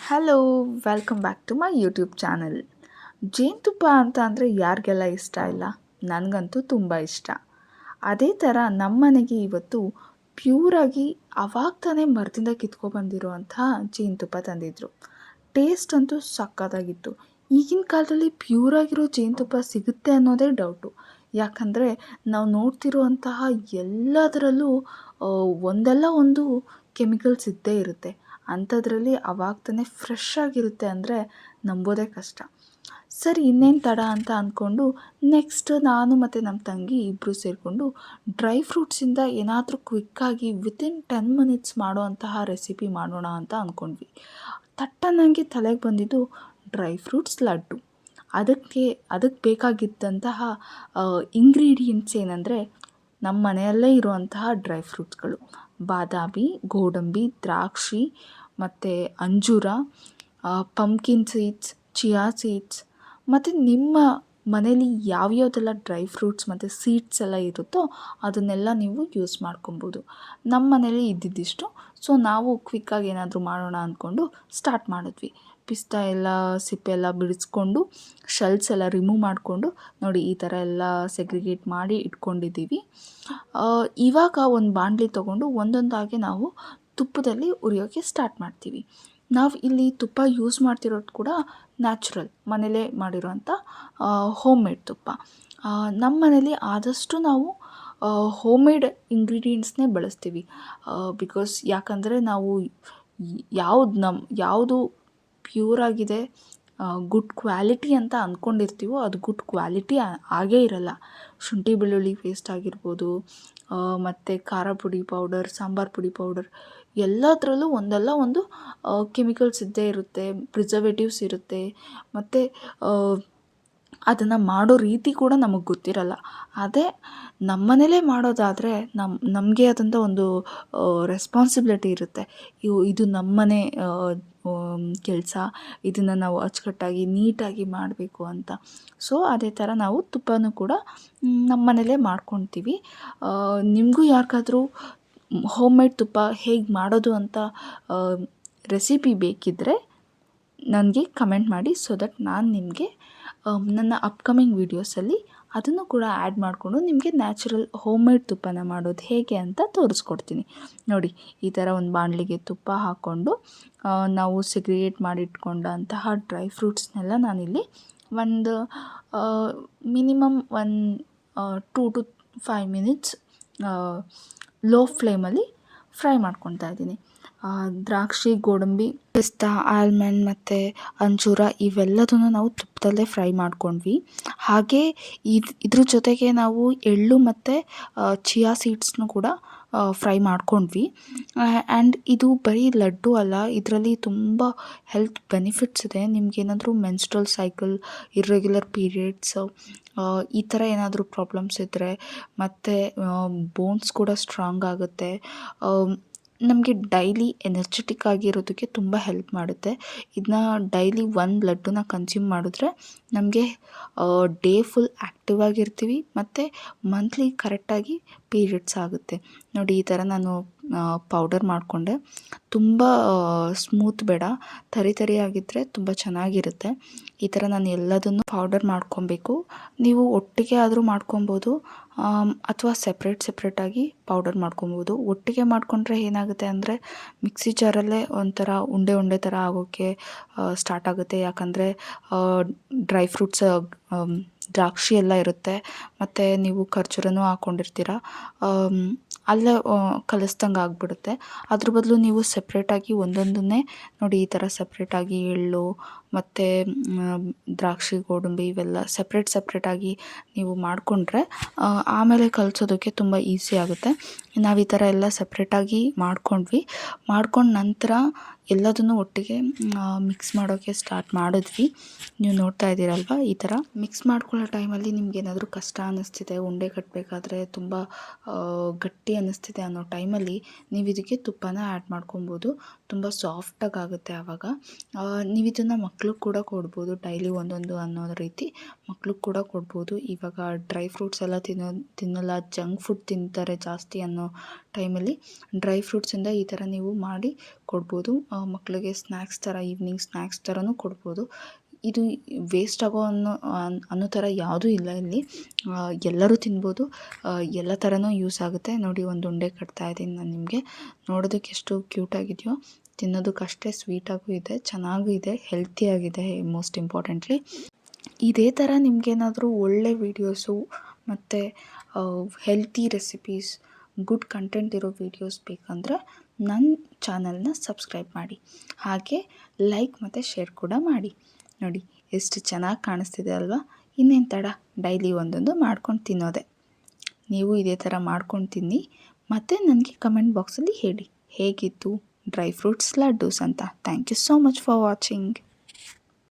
Hello, welcome back to my YouTube channel. ಜೇನುತುಪ್ಪ ಅಂತ ಅಂದರೆ ಯಾರಿಗೆಲ್ಲ ಇಷ್ಟ ಇಲ್ಲ? ನನಗಂತೂ ತುಂಬ ಇಷ್ಟ. ಅದೇ ಥರ ನಮ್ಮನೆಗೆ ಇವತ್ತು ಪ್ಯೂರಾಗಿ ಅವಾಗ ತಾನೇ ಮರದಿಂದ ಕಿತ್ಕೊಬಂದಿರುವಂಥ ಜೇನುತುಪ್ಪ ತಂದಿದ್ದರು. ಟೇಸ್ಟ್ ಅಂತೂ ಸಕ್ಕತ್ತಾಗಿತ್ತು. ಈಗಿನ ಕಾಲದಲ್ಲಿ ಪ್ಯೂರಾಗಿರೋ ಜೇನುತುಪ್ಪ ಸಿಗುತ್ತೆ ಅನ್ನೋದೇ ಡೌಟು. ಯಾಕಂದರೆ ನಾವು ನೋಡ್ತಿರುವಂತಹ ಎಲ್ಲದರಲ್ಲೂ ಒಂದಲ್ಲ ಒಂದು ಕೆಮಿಕಲ್ಸ್ ಇದ್ದೇ ಇರುತ್ತೆ. ಅಂಥದ್ರಲ್ಲಿ ಅವಾಗ ತಾನೇ ಫ್ರೆಶ್ ಆಗಿರುತ್ತೆ ಅಂದರೆ ನಂಬೋದೇ ಕಷ್ಟ. ಸರಿ, ಇನ್ನೇನು ತಡ ಅಂತ ಅಂದ್ಕೊಂಡು ನೆಕ್ಸ್ಟ್ ನಾನು ಮತ್ತು ನಮ್ಮ ತಂಗಿ ಇಬ್ಬರು ಸೇರಿಕೊಂಡು ಡ್ರೈ ಫ್ರೂಟ್ಸಿಂದ ಏನಾದರೂ ಕ್ವಿಕ್ಕಾಗಿ ವಿತಿನ್ 10 ಮಿನಿಟ್ಸ್ ಮಾಡುವಂತಹ ರೆಸಿಪಿ ಮಾಡೋಣ ಅಂತ ಅಂದ್ಕೊಂಡ್ವಿ. ನನಗೆ ತಲೆಗೆ ಬಂದಿದ್ದು ಡ್ರೈ ಫ್ರೂಟ್ಸ್ ಲಡ್ಡು. ಅದಕ್ಕೆ ಬೇಕಾಗಿದ್ದಂತಹ ಇಂಗ್ರೀಡಿಯೆಂಟ್ಸ್ ಏನಂದರೆ, ನಮ್ಮ ಮನೆಯಲ್ಲೇ ಇರುವಂತಹ ಡ್ರೈ ಫ್ರೂಟ್ಸ್ಗಳು: ಬಾದಾಮಿ, ಗೋಡಂಬಿ, ದ್ರಾಕ್ಷಿ ಮತ್ತು ಅಂಜೂರ, ಪಂಪ್ಕಿನ್ ಸೀಡ್ಸ್, ಚಿಯಾ ಸೀಡ್ಸ್, ಮತ್ತು ನಿಮ್ಮ ಮನೇಲಿ ಯಾವ್ಯಾವುದೆಲ್ಲ ಡ್ರೈ ಫ್ರೂಟ್ಸ್ ಮತ್ತು ಸೀಡ್ಸ್ ಎಲ್ಲ ಇರುತ್ತೋ ಅದನ್ನೆಲ್ಲ ನೀವು ಯೂಸ್ ಮಾಡ್ಕೊಬೋದು. ನಮ್ಮ ಮನೇಲಿ ಇದ್ದಿದ್ದಿಷ್ಟು. ಸೊ ನಾವು ಕ್ವಿಕ್ಕಾಗಿ ಏನಾದರೂ ಮಾಡೋಣ ಅಂದ್ಕೊಂಡು ಸ್ಟಾರ್ಟ್ ಮಾಡಿದ್ವಿ. ಪಿಸ್ತಾ ಎಲ್ಲ ಸಿಪ್ಪೆ ಎಲ್ಲ ಬಿಡಿಸ್ಕೊಂಡು, ಶೆಲ್ಸ್ ಎಲ್ಲ ರಿಮೂವ್ ಮಾಡಿಕೊಂಡು, ನೋಡಿ ಈ ಥರ ಎಲ್ಲ ಸೆಗ್ರಿಗೇಟ್ ಮಾಡಿ ಇಟ್ಕೊಂಡಿದ್ದೀವಿ. ಇವಾಗ ಒಂದು ಬಾಣಲಿ ತೊಗೊಂಡು ಒಂದೊಂದಾಗಿ ನಾವು ತುಪ್ಪದಲ್ಲಿ ಉರಿಯೋಕ್ಕೆ ಸ್ಟಾರ್ಟ್ ಮಾಡ್ತೀವಿ. ನಾವು ಇಲ್ಲಿ ತುಪ್ಪ ಯೂಸ್ ಮಾಡ್ತಿರೋದು ಕೂಡ ನ್ಯಾಚುರಲ್, ಮನೇಲೇ ಮಾಡಿರೋಂಥ ಹೋಮ್ ಮೇಡ್ ತುಪ್ಪ. ನಮ್ಮ ಮನೇಲಿ ಆದಷ್ಟು ನಾವು ಹೋಮ್ ಮೇಡ್ ಇಂಗ್ರೀಡಿಯೆಂಟ್ಸ್ನೇ ಬಳಸ್ತೀವಿ. ಯಾಕಂದರೆ ನಾವು ಯಾವುದು ಪ್ಯೂರಾಗಿದೆ, ಗುಡ್ ಕ್ವಾಲಿಟಿ ಅಂತ ಅಂದ್ಕೊಂಡಿರ್ತೀವೋ ಅದು ಗುಡ್ ಕ್ವಾಲಿಟಿ ಆಗೇ ಇರಲ್ಲ. ಶುಂಠಿ ಬೆಳ್ಳುಳ್ಳಿ ಪೇಸ್ಟ್ ಆಗಿರ್ಬೋದು, ಮತ್ತು ಖಾರ ಪುಡಿ ಪೌಡರ್, ಸಾಂಬಾರು ಪುಡಿ ಪೌಡರ್, ಎಲ್ಲದರಲ್ಲೂ ಒಂದಲ್ಲ ಒಂದು ಕೆಮಿಕಲ್ಸ್ ಇದ್ದೇ ಇರುತ್ತೆ, ಪ್ರಿಸರ್ವೇಟಿವ್ಸ್ ಇರುತ್ತೆ. ಮತ್ತು ಅದನ್ನು ಮಾಡೋ ರೀತಿ ಕೂಡ ನಮಗೆ ಗೊತ್ತಿರಲ್ಲ. ಅದೇ ನಮ್ಮನೇಲೇ ಮಾಡೋದಾದರೆ ನಮಗೆ ಆದಂಥ ಒಂದು ರೆಸ್ಪಾನ್ಸಿಬಿಲಿಟಿ ಇರುತ್ತೆ. ಇದು ನಮ್ಮನೆ ಕೆಲಸ, ಇದನ್ನು ನಾವು ಅಚ್ಚುಕಟ್ಟಾಗಿ ನೀಟಾಗಿ ಮಾಡಬೇಕು ಅಂತ. ಸೊ ಅದೇ ಥರ ನಾವು ತುಪ್ಪನೂ ಕೂಡ ನಮ್ಮ ಮನೇಲೇ ಮಾಡ್ಕೊತೀವಿ. ನಿಮಗೂ ಯಾರಿಗಾದ್ರೂ ಹೋಮ್ ಮೇಡ್ ತುಪ್ಪ ಹೇಗೆ ಮಾಡೋದು ಅಂತ ರೆಸಿಪಿ ಬೇಕಿದ್ದರೆ ನನಗೆ ಕಮೆಂಟ್ ಮಾಡಿ, ಸೊ ದಟ್ ನಾನು ನಿಮಗೆ ನನ್ನ ಅಪ್ಕಮಿಂಗ್ ವೀಡಿಯೋಸಲ್ಲಿ ಅದನ್ನು ಕೂಡ ಆ್ಯಡ್ ಮಾಡಿಕೊಂಡು ನಿಮಗೆ ನ್ಯಾಚುರಲ್ ಹೋಮ್ ಮೇಡ್ ತುಪ್ಪನ ಮಾಡೋದು ಹೇಗೆ ಅಂತ ತೋರಿಸ್ಕೊಡ್ತೀನಿ. ನೋಡಿ, ಈ ಥರ ಒಂದು ಬಾಣಲಿಗೆ ತುಪ್ಪ ಹಾಕ್ಕೊಂಡು ನಾವು ಸೆಗ್ರಿಗೇಟ್ ಮಾಡಿಟ್ಕೊಂಡಂತಹ ಡ್ರೈ ಫ್ರೂಟ್ಸ್ನೆಲ್ಲ ನಾನಿಲ್ಲಿ ಒಂದು ಮಿನಿಮಮ್ 2 to 5 ಮಿನಿಟ್ಸ್ ಲೋ ಫ್ಲೇಮಲ್ಲಿ ಫ್ರೈ ಮಾಡ್ಕೊತಾ ಇದ್ದೀನಿ. ದ್ರಾಕ್ಷಿ, ಗೋಡಂಬಿ, ಪಿಸ್ತಾ, ಆಲ್ಮಂಡ್ ಮತ್ತು ಅಂಜೂರ ಇವೆಲ್ಲದನ್ನು ನಾವು ತುಪ್ಪದಲ್ಲೇ ಫ್ರೈ ಮಾಡ್ಕೊಂಡ್ವಿ. ಹಾಗೆ ಇದ್ರ ಜೊತೆಗೆ ನಾವು ಎಳ್ಳು ಮತ್ತು ಚಿಯಾ ಸೀಡ್ಸ್ನು ಕೂಡ ಫ್ರೈ ಮಾಡ್ಕೊಂಡ್ವಿ. ಆ್ಯಂಡ್ ಇದು ಬರೀ ಲಡ್ಡು ಅಲ್ಲ, ಇದರಲ್ಲಿ ತುಂಬ ಹೆಲ್ತ್ ಬೆನಿಫಿಟ್ಸ್ ಇದೆ. ನಿಮಗೇನಾದರೂ ಮೆನ್ಸ್ಟ್ರಲ್ ಸೈಕಲ್, ಇರ್ರೆಗ್ಯುಲರ್ ಪೀರಿಯಡ್ಸ್, ಈ ಥರ ಏನಾದರೂ ಪ್ರಾಬ್ಲಮ್ಸ್ ಇದ್ದರೆ, ಮತ್ತು ಬೋನ್ಸ್ ಕೂಡ ಸ್ಟ್ರಾಂಗ್ ಆಗುತ್ತೆ. ನಮಗೆ ಡೈಲಿ ಎನರ್ಜೆಟಿಕ್ ಆಗಿರೋದಕ್ಕೆ ತುಂಬ ಹೆಲ್ಪ್ ಮಾಡುತ್ತೆ. ಇದನ್ನ ಡೈಲಿ ಒಂದು ಲಡ್ಡುನ ಕನ್ಸ್ಯೂಮ್ ಮಾಡಿದ್ರೆ ನಮಗೆ ಡೇ ಫುಲ್ ಆ್ಯಕ್ಟಿವ್ ಆಗಿರ್ತೀವಿ, ಮತ್ತು ಮಂತ್ಲಿ ಕರೆಕ್ಟಾಗಿ ಪೀರಿಯಡ್ಸ್ ಆಗುತ್ತೆ. ನೋಡಿ, ಈ ಥರ ನಾನು ಪೌಡರ್ ಮಾಡಿಕೊಂಡೆ. ತುಂಬ ಸ್ಮೂತ್ ಬೇಡ, ತರಿಯಾಗಿದ್ದರೆ ತುಂಬ ಚೆನ್ನಾಗಿರುತ್ತೆ. ಈ ಥರ ನಾನು ಎಲ್ಲದನ್ನು ಪೌಡರ್ ಮಾಡ್ಕೊಬೇಕು. ನೀವು ಒಟ್ಟಿಗೆ ಆದರೂ ಮಾಡ್ಕೊಬೋದು, ಅಥವಾ ಸೆಪ್ರೇಟಾಗಿ ಪೌಡರ್ ಮಾಡ್ಕೊಬೋದು. ಒಟ್ಟಿಗೆ ಮಾಡಿಕೊಂಡ್ರೆ ಏನಾಗುತ್ತೆ ಅಂದರೆ ಮಿಕ್ಸಿ ಜಾರಲ್ಲೇ ಒಂಥರ ಉಂಡೆ ಥರ ಆಗೋಕ್ಕೆ ಸ್ಟಾರ್ಟ್ ಆಗುತ್ತೆ. ಯಾಕಂದರೆ ಡ್ರೈ ಫ್ರೂಟ್ಸ್, ದ್ರಾಕ್ಷಿ ಎಲ್ಲ ಇರುತ್ತೆ, ಮತ್ತು ನೀವು ಖರ್ಜೂರನೂ ಹಾಕ್ಕೊಂಡಿರ್ತೀರ, ಅಲ್ಲೇ ಕಲಿಸ್ದಂಗೆ ಆಗಿಬಿಡುತ್ತೆ. ಅದ್ರ ಬದಲು ನೀವು ಸೆಪ್ರೇಟಾಗಿ ಒಂದೊಂದನ್ನೇ ನೋಡಿ, ಈ ಥರ ಸೆಪ್ರೇಟಾಗಿ ಎಳ್ಳು ಮತ್ತು ದ್ರಾಕ್ಷಿ, ಗೋಡಂಬಿ ಇವೆಲ್ಲ ಸೆಪ್ರೇಟಾಗಿ ನೀವು ಮಾಡಿಕೊಂಡ್ರೆ ಆಮೇಲೆ ಕಲಿಸೋದಕ್ಕೆ ತುಂಬ ಈಸಿ ಆಗುತ್ತೆ. ನಾವು ಈ ಥರ ಎಲ್ಲ ಸೆಪ್ರೇಟಾಗಿ ಮಾಡ್ಕೊಂಡ್ವಿ. ಮಾಡ್ಕೊಂಡು ನಂತರ ಎಲ್ಲದನ್ನು ಒಟ್ಟಿಗೆ ಮಿಕ್ಸ್ ಮಾಡೋಕ್ಕೆ ಸ್ಟಾರ್ಟ್ ಮಾಡಿದ್ವಿ. ನೀವು ನೋಡ್ತಾ ಇದ್ದೀರಲ್ವ, ಈ ಥರ ಮಿಕ್ಸ್ ಮಾಡ್ಕೊಳ್ಳೋ ಟೈಮಲ್ಲಿ ನಿಮಗೇನಾದರೂ ಕಷ್ಟ ಅನ್ನಿಸ್ತಿದೆ, ಉಂಡೆ ಕಟ್ಟಬೇಕಾದ್ರೆ ತುಂಬ ಗಟ್ಟಿ ಅನ್ನಿಸ್ತಿದೆ ಅನ್ನೋ ಟೈಮಲ್ಲಿ ನೀವು ಇದಕ್ಕೆ ತುಪ್ಪನ ಆ್ಯಡ್ ಮಾಡ್ಕೊಬೋದು. ತುಂಬ ಸಾಫ್ಟಾಗಿ ಆಗುತ್ತೆ ಆವಾಗ. ನೀವು ಇದನ್ನು ಮಕ್ಳಿಗೆ ಕೂಡ ಕೊಡ್ಬೋದು, ಡೈಲಿ ಒಂದೊಂದು ಅನ್ನೋ ರೀತಿ ಮಕ್ಳಿಗೆ ಕೂಡ ಕೊಡ್ಬೋದು. ಇವಾಗ ಡ್ರೈ ಫ್ರೂಟ್ಸ್ ಎಲ್ಲ ತಿನ್ನಲ್ಲ, ಜಂಕ್ ಫುಡ್ ತಿಂತಾರೆ ಜಾಸ್ತಿ ಅನ್ನೋ ಟೈಮಲ್ಲಿ ಡ್ರೈ ಫ್ರೂಟ್ಸಿಂದ ಈ ಥರ ನೀವು ಮಾಡಿ ಕೊಡ್ಬೋದು. ಮಕ್ಕಳಿಗೆ ಸ್ನ್ಯಾಕ್ಸ್ ಥರ, ಈವ್ನಿಂಗ್ ಸ್ನ್ಯಾಕ್ಸ್ ಥರನೂ ಕೊಡ್ಬೋದು. ಇದು ವೇಸ್ಟ್ ಆಗೋ ಅನ್ನೋ ಥರ ಯಾವುದೂ ಇಲ್ಲ ಇಲ್ಲಿ. ಎಲ್ಲರೂ ತಿನ್ಬೋದು. ಎಲ್ಲ ಥರನೂ ಯೂಸ್ ಆಗುತ್ತೆ. ನೋಡಿ, ಒಂದು ಉಂಡೆ ಕಟ್ತಾ ಇದ್ದೀನಿ ನಾನು ನಿಮಗೆ. ನೋಡೋದಕ್ಕೆ ಎಷ್ಟು ಕ್ಯೂಟಾಗಿದೆಯೋ, ತಿನ್ನೋದಕ್ಕಷ್ಟೇ ಸ್ವೀಟಾಗೂ ಇದೆ, ಚೆನ್ನಾಗೂ ಇದೆ, ಹೆಲ್ತಿಯಾಗಿದೆ ಮೋಸ್ಟ್ ಇಂಪಾರ್ಟೆಂಟ್ಲಿ. ಇದೇ ಥರ ನಿಮಗೇನಾದರೂ ಒಳ್ಳೆ ವೀಡಿಯೋಸು ಮತ್ತು ಹೆಲ್ತಿ ರೆಸಿಪೀಸ್, ಗುಡ್ ಕಂಟೆಂಟ್ ಇರೋ ವೀಡಿಯೋಸ್ ಬೇಕಂದರೆ ನನ್ನ ಚಾನಲ್ನ ಸಬ್ಸ್ಕ್ರೈಬ್ ಮಾಡಿ. ಹಾಗೆ ಲೈಕ್ ಮತ್ತು ಶೇರ್ ಕೂಡ ಮಾಡಿ. ನೋಡಿ ಎಷ್ಟು ಚೆನ್ನಾಗಿ ಕಾಣಿಸ್ತಿದೆ ಅಲ್ವಾ? ಇನ್ನೇನು ತಡ, ಡೈಲಿ ಒಂದೊಂದು ಮಾಡ್ಕೊಂಡು ತಿನ್ನೋದೆ. ನೀವು ಇದೇ ಥರ ಮಾಡ್ಕೊಂಡು ತಿನ್ನಿ. ಮತ್ತು ನನಗೆ ಕಮೆಂಟ್ ಬಾಕ್ಸಲ್ಲಿ ಹೇಳಿ ಹೇಗಿತ್ತು ಡ್ರೈ ಫ್ರೂಟ್ಸ್ ಲಡ್ಡೂಸ್ ಅಂತ. Thank you so much for watching.